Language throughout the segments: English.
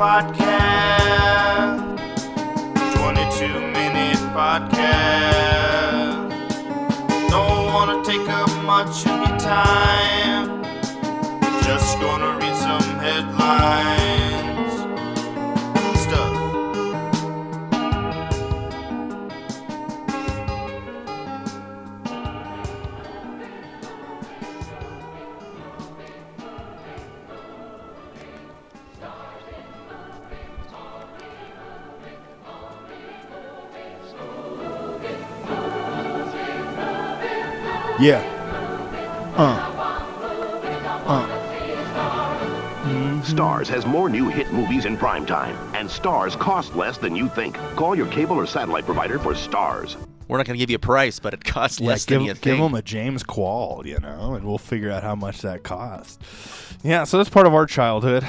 podcast. 22-minute podcast. Don't want to take up much of your time. Just gonna read some headlines. Stuff. Yeah. Starz has more new hit movies in prime time, and Starz cost less than you think. Call your cable or satellite provider for Starz. We're not going to give you a price, but it costs less than you Give think. them a James Quall, and we'll figure out how much that costs. Yeah, so that's part of our childhood.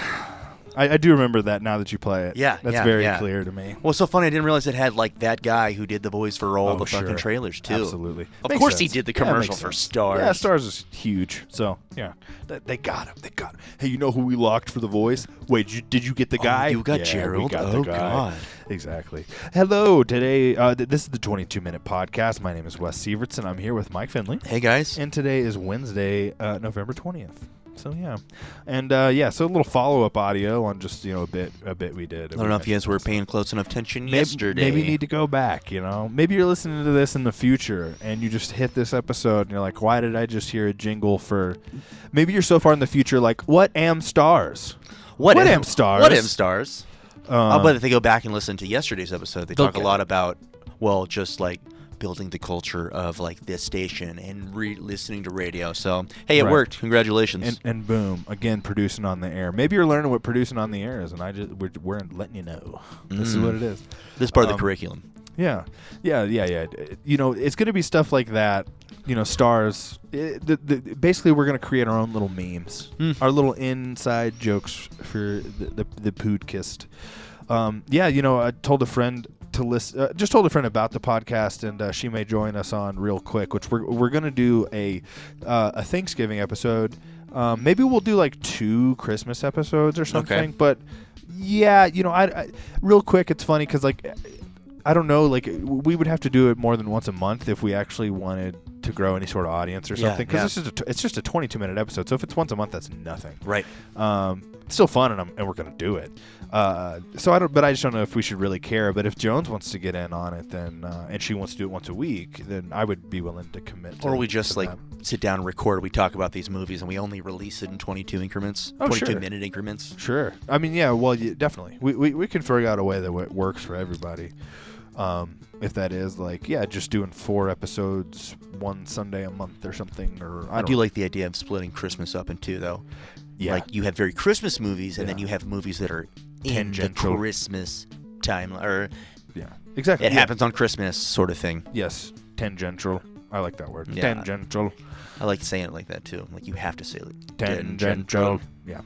I do remember that now that you play it. Yeah, That's yeah, very yeah. clear to me. Well, it's so funny. I didn't realize it had like that guy who did the voice for all the fucking sure. trailers too. Absolutely. Of Makes course, he sense. did the Yeah, commercial makes for sense. Starz. Yeah, Starz is huge. So, yeah. They got him. They got him. Hey, you know who we locked for the voice? Wait, did you get the guy? you got Yeah, Gerald? We got Oh, the guy. God. Exactly. Hello. Today, this is the 22-minute podcast. My name is Wes Sievertson. I'm here with Mike Finley. Hey guys. And today is Wednesday, November 20th. So yeah, and so a little follow-up audio on just a bit we did. I don't know if you guys were paying close enough attention yesterday. Maybe you need to go back. Maybe you're listening to this in the future and you just hit this episode and you're like, why did I just hear a jingle for? Maybe you're so far in the future, like, what am Starz? What am Starz? What am Starz? I'll bet if they go back and listen to yesterday's episode, they talk a lot about, just like building the culture of like this station and listening to radio. So hey, it Right. worked. Congratulations. And boom, again, producing on the air. Maybe you're learning what producing on the air is, and we're letting you know. This is what it is. This is part of the curriculum. Yeah. It's going to be stuff like that. Starz. Basically, we're going to create our own little memes, our little inside jokes for the podcast. I told a friend to listen. Just told a friend about the podcast, and she may join us on real quick. Which we're going to do a Thanksgiving episode. Maybe we'll do like 2 Christmas episodes or something. Okay. But yeah, I real quick. It's funny because like. I don't know, like, we would have to do it more than once a month if we actually wanted to grow any sort of audience or something. Because it's just a 22-minute episode. So if it's once a month, that's nothing. Right. It's still fun, and we're going to do it. But I just don't know if we should really care. But if Jones wants to get in on it, then and she wants to do it once a week, then I would be willing to commit. Or we just to like that. sit down and record. We talk about these movies and we only release it in 22 increments, Oh, 22-minute increments. Sure. I mean, yeah. Well, definitely. We can figure out a way that works for everybody. If that is just doing 4 episodes one Sunday a month or something, or I do like the idea of splitting Christmas up in 2, though. Yeah. Like you have very Christmas movies, and then Yeah. you have movies that are in Tangential. the Christmas time, or Yeah, exactly. it happens on Christmas, sort of thing. Yes, tangential. I like that word. Yeah. Tangential. I like saying it like that too. Like you have to say it. Tangential. Yeah.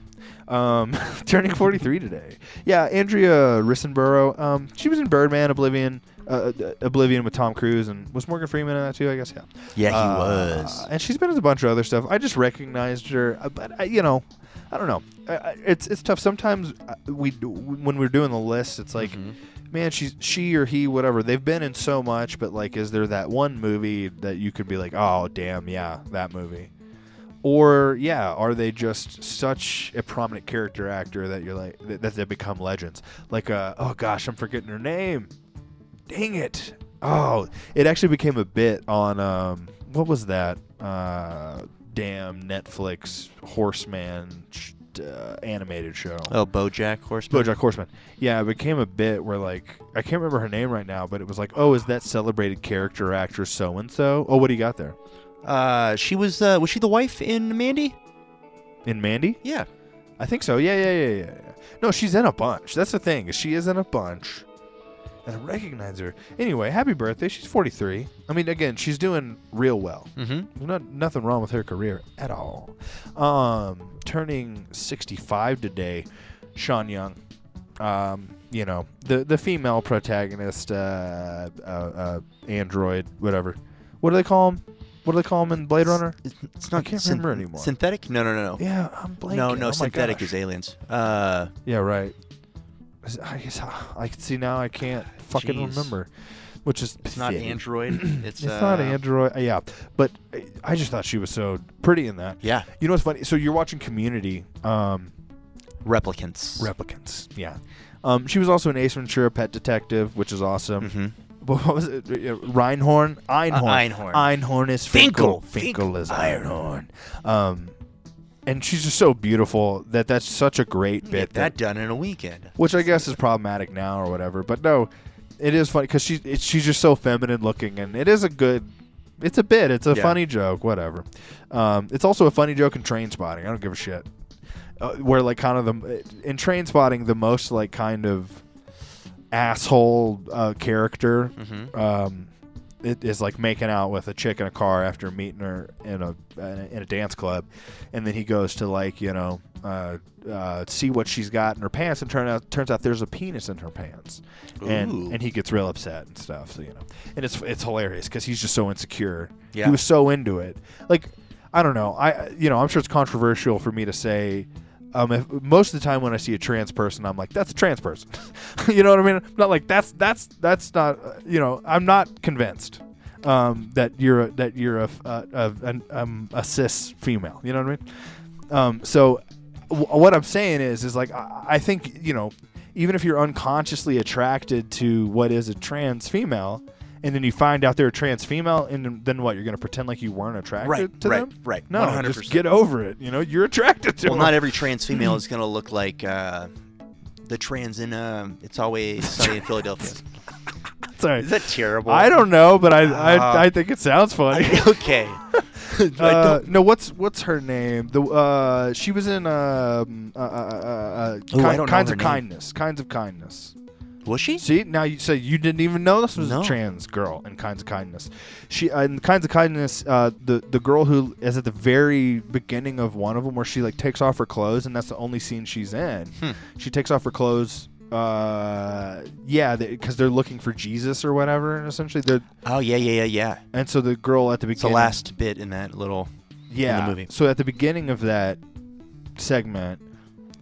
Turning 43 today. Yeah, Andrea Riseborough. She was in Birdman, Oblivion with Tom Cruise, and was Morgan Freeman in that too? I guess. Yeah. Yeah, he was. And she's been in a bunch of other stuff. I just recognized her, but I don't know. It's tough. Sometimes when we're doing the list, it's like. Man, she or he, whatever. They've been in so much, but like, is there that one movie that you could be like, oh, damn, yeah, that movie? Or yeah, are they just such a prominent character actor that you're like that they become legends? Like, oh gosh, I'm forgetting her name. Dang it! Oh, it actually became a bit on what was that? Damn Netflix Horseman. Animated show. Oh, BoJack Horseman. BoJack Horseman. Yeah, it became a bit where like I can't remember her name right now, but it was like, oh, is that celebrated character actress so and so? Oh, what do you got there? She was she the wife in Mandy? In Mandy? Yeah. I think so. Yeah. No, she's in a bunch. That's the thing. She is in a bunch. And I recognize her. Anyway, happy birthday. She's 43. I mean, again, she's doing real well. Mm-hmm. There's nothing wrong with her career at all. Turning 65 today, Sean Young. The female protagonist, android, whatever. What do they call him? What do they call him in Blade Runner? It's not. I can't remember anymore. Synthetic? No. Yeah, I'm blanking. No. Oh my Synthetic gosh. is aliens. Yeah, right. I see now. I can't fucking Jeez. remember. Which is It's not pathetic. Android. It's not Android. Yeah, but I just thought she was so pretty in that. Yeah. You know what's funny? So you're watching Community. Replicants. Replicants. Yeah. She was also in Ace Ventura: Pet Detective, which is awesome. Mm-hmm. What was it? Reinhorn. Einhorn. Einhorn. Einhorn is Finkel. Finkel is Einhorn. And she's just so beautiful that's such a great bit. Get that done in a weekend. Which I guess is problematic now or whatever. But no, it is funny because she's just so feminine looking, and it is a good. It's a bit. It's a funny joke. Whatever. It's also a funny joke in Train Spotting. I don't give a shit. Where like kind of in Train Spotting, the most like kind of asshole character it is like making out with a chick in a car after meeting her in a dance club, and then he goes to like see what she's got in her pants, and turns out there's a penis in her pants, and he gets real upset and stuff. So and it's hilarious because he's just so insecure. Yeah. He was so into it. Like I don't know. I'm sure it's controversial for me to say. Most of the time when I see a trans person, I'm like, that's a trans person. You know what I mean? I'm not like that's not. I'm not convinced that you're a cis female. You know what I mean? So what I'm saying is like I think even if you're unconsciously attracted to what is a trans female, and then you find out they're a trans female, and then what? You're going to pretend like you weren't attracted to them? Right. No, 100%. just get over it. You're attracted to them. Well, not every trans female is going to look like the trans in It's Always Sunny in Philadelphia. Sorry. Is that terrible? I don't know, but I think it sounds funny. Okay. No, what's her name? She was in I don't know Kinds her of name. Kindness. Kinds of Kindness. Was she? See, now you say you didn't even know this was No. a trans girl in Kinds of Kindness. She in Kinds of Kindness, the girl who is at the very beginning of one of them, where she like takes off her clothes, and that's the only scene she's in. She takes off her clothes. Because they're looking for Jesus or whatever. Essentially, Oh, yeah. and so the girl at the It's the beginning. last bit in that little in the movie. So at the beginning of that segment,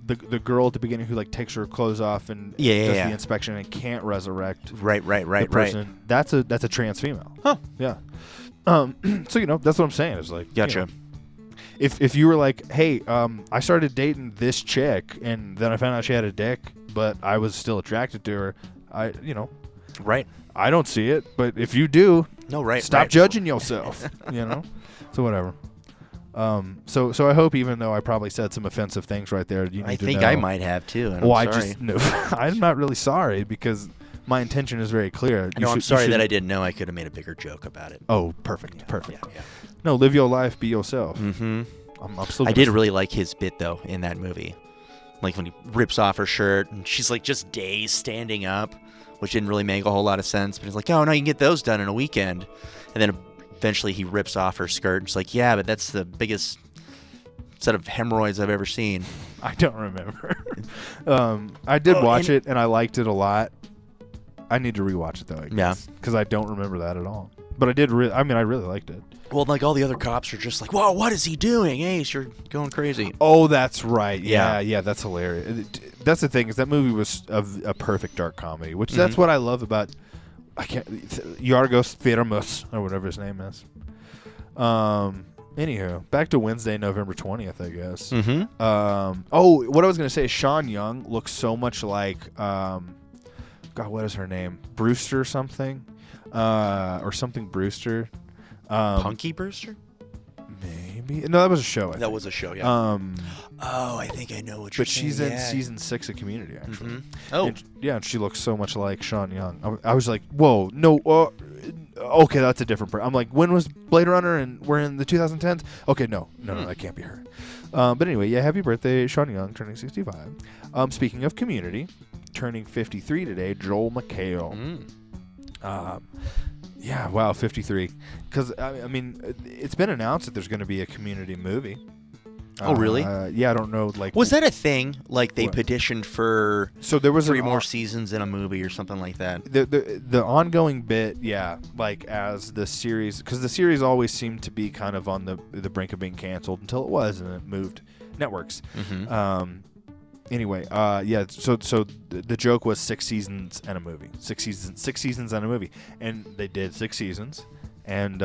the girl at the beginning who like takes her clothes off and does the inspection and can't resurrect Right. the person, that's a trans female. Huh. Yeah. So that's what I'm saying. It's like Gotcha. If you were like, hey, I started dating this chick and then I found out she had a dick, but I was still attracted to her, Right. I don't see it. But if you do, No, right. stop right. judging yourself. So whatever. So I hope, even though I probably said some offensive things right there, you need I to think know. I might have too. And Well, I'm I sorry. just no. I'm not really sorry because my intention is very clear. No, I'm sorry that I didn't know. I could have made a bigger joke about it. Oh, perfect. Yeah. No, live your life, be yourself. Mm-hmm. I'm still. I gonna did really like his bit though in that movie, like when he rips off her shirt and she's like just dazed standing up, which didn't really make a whole lot of sense. But he's like, "Oh no, you can get those done in a weekend," and then eventually he rips off her skirt and she's like, "Yeah, but that's the biggest set of hemorrhoids I've ever seen." I don't remember. I did watch it and I liked it a lot. I need to rewatch it though. I guess, because I don't remember that at all. But I did. I really liked it. Well, like all the other cops are just like, "Whoa, what is he doing? Ace, you're going crazy." Oh, that's right. Yeah. Yeah, that's hilarious. That's the thing, is that movie was a perfect dark comedy, which that's what I love about. Yorgos Lanthimos or whatever his name is. Anywho, back to Wednesday, November 20th, I guess. Mm-hmm. What I was gonna say is Sean Young looks so much like God, what is her name? Brewster something, or something Brewster. Punky Brewster? Maybe no, that was a show. I That think. was a show, yeah. Oh, I think I know what you're but saying. she's in season 6 of Community, actually. Mhm. Oh, And she looks so much like Sean Young. I was like, whoa, no, okay, that's a different person. I'm like, when was Blade Runner? And we're in the 2010s? Okay, no, that can't be her. But anyway, yeah, happy birthday, Sean Young, turning 65. Speaking of Community, turning 53 today, Joel McHale. Yeah, wow, 53. Because, I mean, it's been announced that there's going to be a Community movie. Oh, really? Yeah, I don't know. was that a thing? Like they What? petitioned for So there was 3 more seasons in a movie or something like that. The ongoing bit, yeah, like as the series, because the series always seemed to be kind of on the brink of being canceled until it was, and it moved networks. Mm-hmm. Anyway, yeah. So the joke was 6 seasons and a movie. 6 seasons and a movie, and they did 6 seasons. And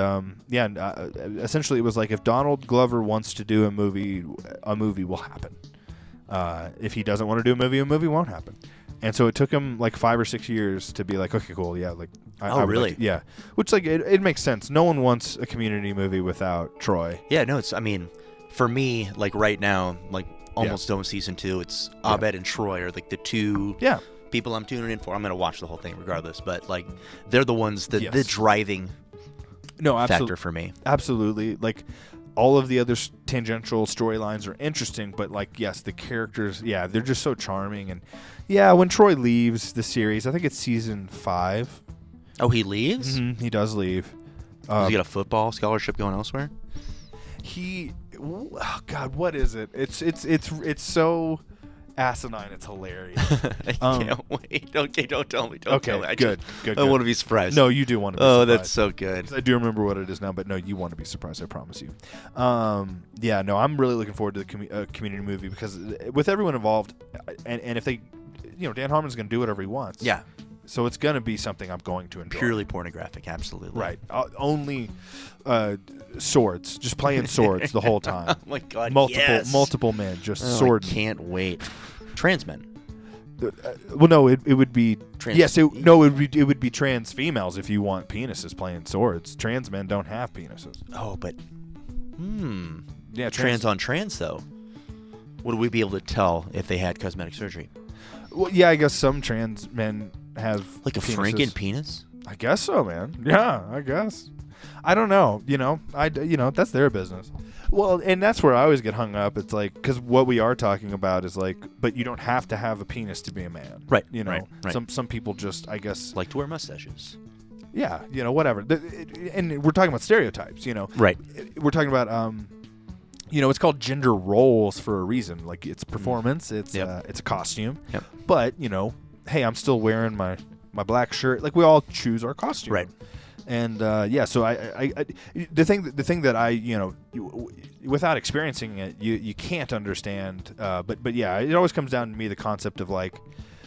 essentially it was like if Donald Glover wants to do a movie will happen. If he doesn't want to do a movie won't happen. And so it took him like 5 or 6 years to be like, okay, cool, yeah, like. I would really? like, yeah, which like it makes sense. No one wants a Community movie without Troy. Yeah, no, I mean, for me, like right now, like almost done with season 2, it's Abed and Troy are like the two people I'm tuning in for. I'm gonna watch the whole thing regardless, but like they're the ones that the driving factor for me. Absolutely, like. All of the other tangential storylines are interesting, but like, yes, the characters, they're just so charming. And when Troy leaves the series, I think it's season 5. Oh, he leaves? Mm-hmm, he does leave. Does he get a football scholarship going elsewhere? God, what is it? It's so asinine. It's hilarious. I can't wait. Okay, don't tell me. Don't tell me. Good. I want to be surprised. No, you do want to be surprised. Oh, that's so good. I do remember what it is now, but no, you want to be surprised, I promise you. I'm really looking forward to the Community movie because with everyone involved, and if they, Dan Harmon's going to do whatever he wants. Yeah. So it's going to be something I'm going to enjoy. Purely pornographic, absolutely. Right. Only swords, just playing swords the whole time. Oh my God, multiple men, just sword. I can't wait. Trans men. Well, no, it would be trans. It would be trans females if you want penises playing swords. Trans men don't have penises. Oh, but yeah, trans on trans though. Would we be able to tell if they had cosmetic surgery? Well, yeah, I guess some trans men have like a penises. Franken penis. I guess so, man. Yeah, I guess. I don't know. That's their business. Well, and that's where I always get hung up. It's like, because what we are talking about is like, but you don't have to have a penis to be a man. Right. Right. Right. Some people just, I guess. Like to wear mustaches. Yeah. Whatever. And we're talking about stereotypes, Right. We're talking about, it's called gender roles for a reason. Like it's performance. It's it's a costume. Yep. But, hey, I'm still wearing my black shirt. Like we all choose our costume. Right. And so I the thing that I without experiencing it you can't understand. But yeah, it always comes down to me the concept of like,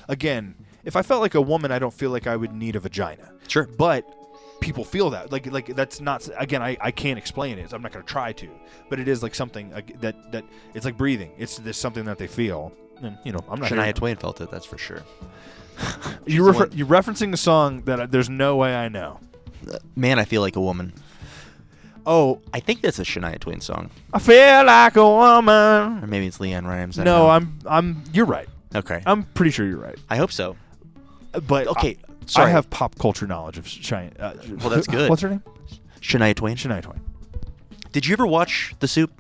again, if I felt like a woman, I don't feel like I would need a vagina. Sure. But people feel that like that's not, again, I can't explain it, so I'm not going to try to. But it is like something that it's like breathing. It's there's something that they feel. And I'm not. Shania Twain felt it. That's for sure. You're referencing a song that there's no way I know. Man, I feel like a woman. Oh, I think that's a Shania Twain song. I feel like a woman. Or maybe it's Leanne Rimes. No, I'm. You're right. Okay. I'm pretty sure you're right. I hope so. But okay, I have pop culture knowledge of Shania. Well, that's good. What's her name? Shania Twain. Shania Twain. Did you ever watch The Soup?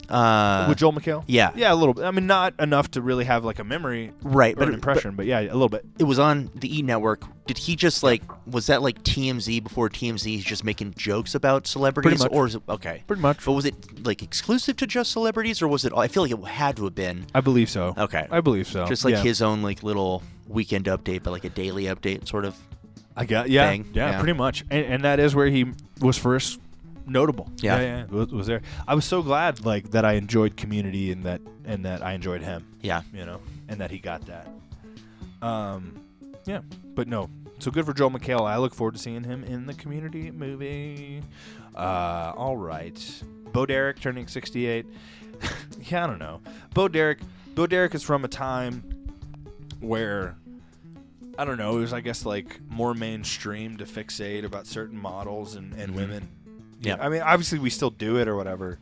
With Joel McHale? Yeah. Yeah, a little bit. I mean, not enough to really have like a memory right, or an impression, but yeah, a little bit. It was on the E! Network. Did he just was that like TMZ before TMZ is just making jokes about celebrities? Pretty much. Or is it, okay. Pretty much. But was it like exclusive to just celebrities, or was it, I feel like it had to have been. I believe so. Okay. I believe so. Just like his own like little weekend update, but like a daily update sort of thing. Yeah, pretty much. And that is where he was first notable. Yeah. Was there. I was so glad that I enjoyed Community and that I enjoyed him. Yeah. And that he got that. Yeah. But no. So good for Joel McHale. I look forward to seeing him in the Community movie. All right. Bo Derek turning 68. Yeah, I don't know. Bo Derek is from a time where, I don't know, it was, I guess, like more mainstream to fixate about certain models and women. Yeah. I mean, obviously we still do it or whatever.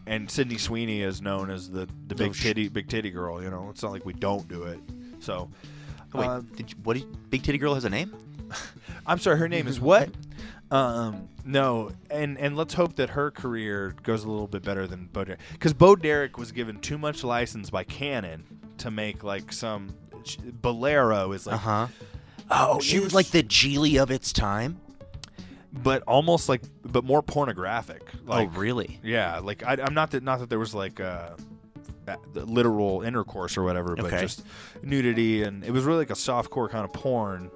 And Sydney Sweeney is known as the big titty girl, It's not like we don't do it. So wait, Big Titty Girl has a name? I'm sorry, her name is what? No, and let's hope that her career goes a little bit better than Bo Derek, because Bo Derek was given too much license by Canon to make like some Bolero is like oh, she was like the Geely of its time, but almost like more pornographic. Like, oh really? Yeah, like I'm not that there was like the literal intercourse or whatever, but just nudity, and it was really like a softcore kind of porn.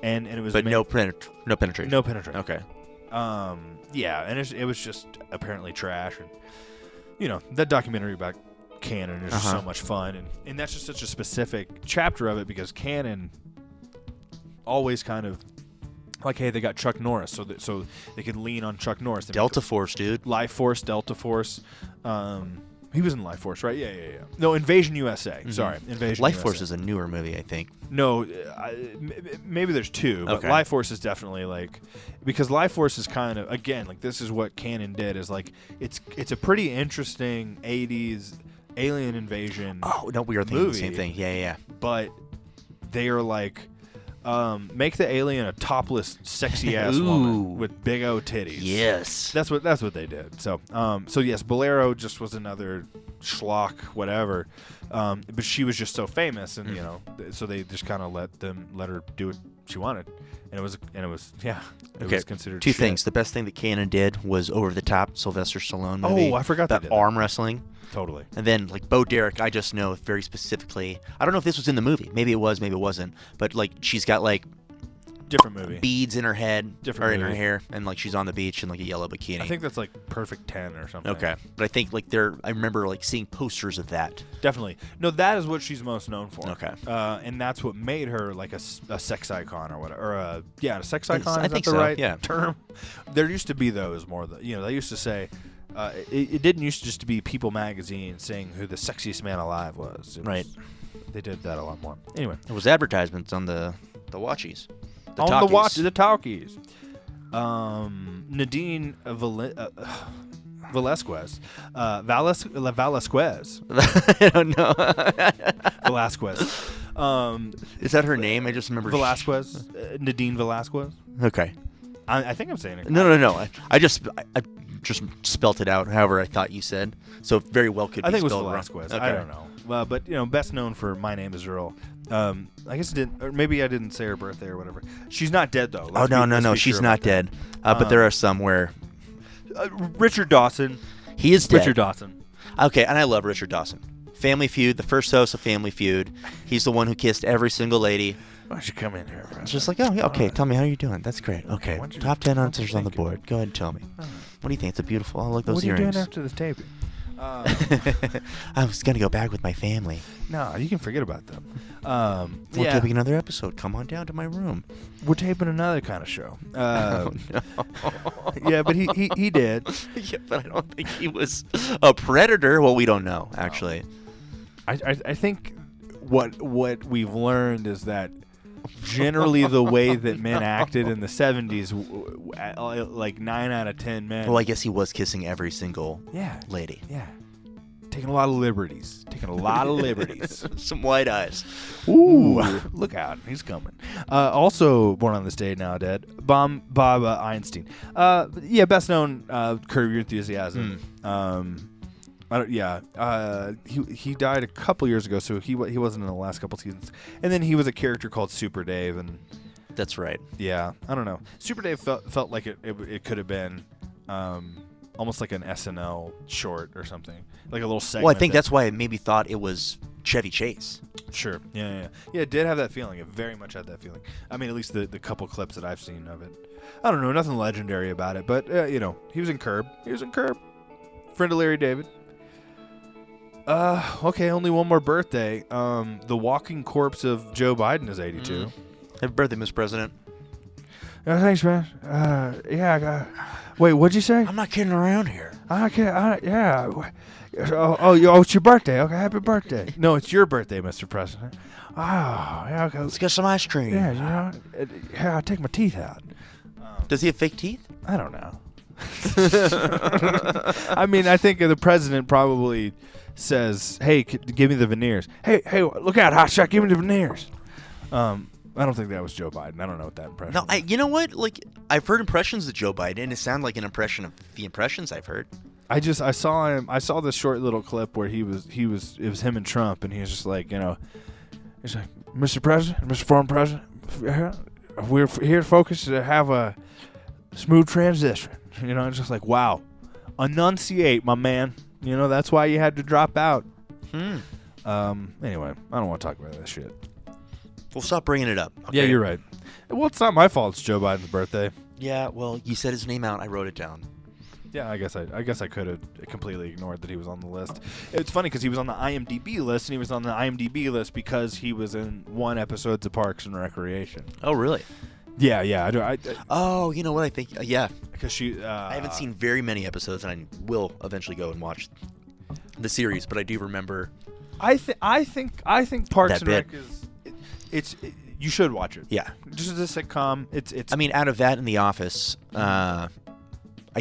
And it was, but no penetration. No penetration. Okay. Yeah, and it was just apparently trash, and that documentary about canon is just so much fun, and that's just such a specific chapter of it because canon always kind of like, hey, they got Chuck Norris, so they can lean on Chuck Norris. Delta Force, dude. Life Force, Delta Force. He was in Life Force, right? Yeah. No, Invasion USA. Sorry, Invasion Life USA. Force is a newer movie, I think. No, maybe there's two, but Okay. Life Force is definitely like, because Life Force is kind of, again, like this is what canon did, is like it's a pretty interesting 80s alien invasion. Oh no, we were thinking the movie, same thing. Yeah. but they are like, make the alien a topless, sexy ass Ooh. woman with big O titties. Yes. That's what they did. So yes, Bolero just was another schlock, whatever. But she was just so famous, and so they just kind of let her do what she wanted, and it was it was considered Two shit. things. The best thing that Canon did was Over the Top, Sylvester Stallone movie. Oh, I forgot that they did that. arm wrestling. Totally. And then like Bo Derek, I just know very specifically. I don't know if this was in the movie. Maybe it was, maybe it wasn't. But like she's got like Different movie. beads in her head Different or in her movie. hair, and like she's on the beach in like a yellow bikini. I think that's like Perfect 10 or something. Okay, but I think like I remember like seeing posters of that. Definitely. No, that is what she's most known for. Okay. And that's what made her like a sex icon or whatever. Or a sex icon. I Is think that the so, right yeah. term? There used to be those more. They used to say, it didn't used to just to be People magazine saying who the sexiest man alive was. Right. They did that a lot more. Anyway. There was advertisements on the watchies. On talkies. the watch, the talkies. Nadine Velasquez. Velasquez. I don't know. Velasquez. Is that her name? I just remember Velasquez. Nadine Velasquez. Okay. I think I'm saying it. No. I just spelt it out however I thought you said. So it very well could be I think it was spelled Velasquez. wrong. I Okay. don't know. But best known for My Name Is Earl. I guess it didn't, or maybe I didn't say her birthday or whatever. She's not dead though. Oh no, she's not dead. But there are some where Richard Dawson. he is dead. Richard Dawson. Okay, and I love Richard Dawson. Family Feud, the first host of Family Feud. He's the one who kissed every single lady. Why don't you come in here, bro? It's just like, oh, yeah, okay, tell me how you're doing. That's great. Okay, why don't you- top 10 what you answers on the thinking? board. Go ahead and tell me. What do you think? It's a beautiful. I like those What are you earrings. doing after this taping? I was gonna go back with my family. No, you can forget about them. We're taping another episode. Come on down to my room. We're taping another kind of show. Oh no. Yeah, but he did. Yeah, but I don't think he was a predator. Well, we don't know actually. I think what we've learned is that generally the way that men acted in the 70s, like 9 out of 10 men. Well, I guess he was kissing every single Yeah. lady. Yeah. Taking a lot of liberties. Some white eyes. Ooh, look out. He's coming. Also born on this day, now dead, Bob Einstein. Best known, Curb Your Enthusiasm. He died a couple years ago, so he wasn't in the last couple seasons. And then he was a character called Super Dave, and That's right. yeah, I don't know. Super Dave felt like it could have been almost like an SNL short or something, like a little segment. Well, I think that's why I maybe thought it was Chevy Chase. Sure. Yeah. It did have that feeling. It very much had that feeling. I mean, at least the couple clips that I've seen of it. I don't know, nothing legendary about it, but he was in Curb. Friend of Larry David. Okay, only one more birthday. The walking corpse of Joe Biden is 82. Happy birthday, Mr. President. Thanks, man. Wait, what'd you say? I'm not kidding around here. Yeah. It's your birthday. Okay, happy birthday. No, it's your birthday, Mr. President. Oh, yeah, okay. Let's get some ice cream. Yeah, I'll take my teeth out. Does he have fake teeth? I don't know. I mean, I think the president probably says, "Hey, give me the veneers." Hey, look out, hotshot! Give me the veneers. I don't think that was Joe Biden. I don't know what that impression. No, was. you know what? Like, I've heard impressions of Joe Biden, and it sounded like an impression of the impressions I've heard. I saw him. I saw this short little clip where it was him and Trump, and he was just like, he's like, Mr. President, Mr. Foreign President, we're here focused to have a smooth transition. It's just like, wow, enunciate, my man. That's why you had to drop out. Anyway, I don't want to talk about that shit. We'll stop bringing it up. Okay? Yeah, you're right. Well, it's not my fault. It's Joe Biden's birthday. Yeah, well, you said his name out. I wrote it down. Yeah, I guess I could have completely ignored that he was on the list. It's funny because he was on the IMDb list, and he was on the IMDb list because he was in one episode of Parks and Recreation. Oh, really? Yeah, I Oh, you know what I think? Yeah. because she. I haven't seen very many episodes, and I will eventually go and watch the series, but I do remember. I think Parks That and bit. Rec is. You should watch it. Yeah. Just as a sitcom, it's. I mean, out of that and The Office, I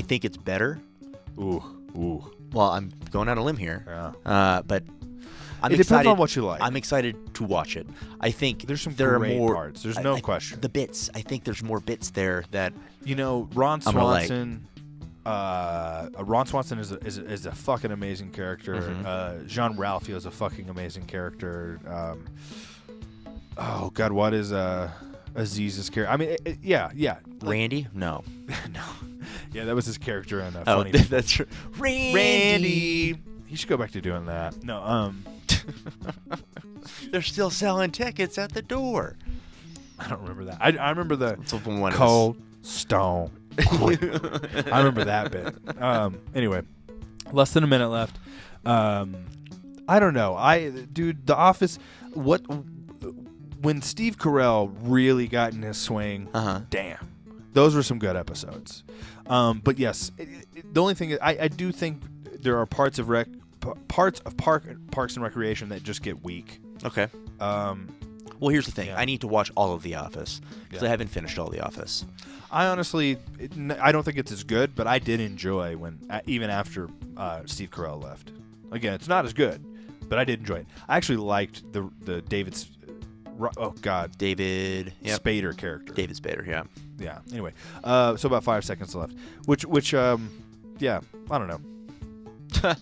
think it's better. Ooh. Well, I'm going out on a limb here. Yeah. But I'm It depends excited. on what you like. I'm excited to watch it. I think There's some there great are more parts. There's no question. The bits. I think there's more bits there that. Ron I'm gonna like. Swanson. Ron Swanson is a fucking amazing character. Mm-hmm. Jean Ralphio is a fucking amazing character. Oh God, what is Aziz's character? I mean, yeah. Randy? No. No, yeah, that was his character in Oh, Funny. that's true. Randy. He should go back to doing that. No, They're still selling tickets at the door. I don't remember that. I remember the That's what one Cold Stone. I remember that bit. Anyway, less than a minute left. I don't know. Dude, The Office. When Steve Carell really got in his swing, damn, those were some good episodes. But yes, the only thing is, I do think there are parts of Parks and Recreation that just get weak. Okay. Well, here's the thing. Yeah. I need to watch all of The Office because Yeah. I haven't finished all The Office. I honestly, I don't think it's as good, but I did enjoy even after Steve Carell left. Again, it's not as good, but I did enjoy it. I actually liked the David. David. Yep. Spader character. David Spader. Yeah. Yeah. Anyway, so about 5 seconds left. Which, yeah, I don't know.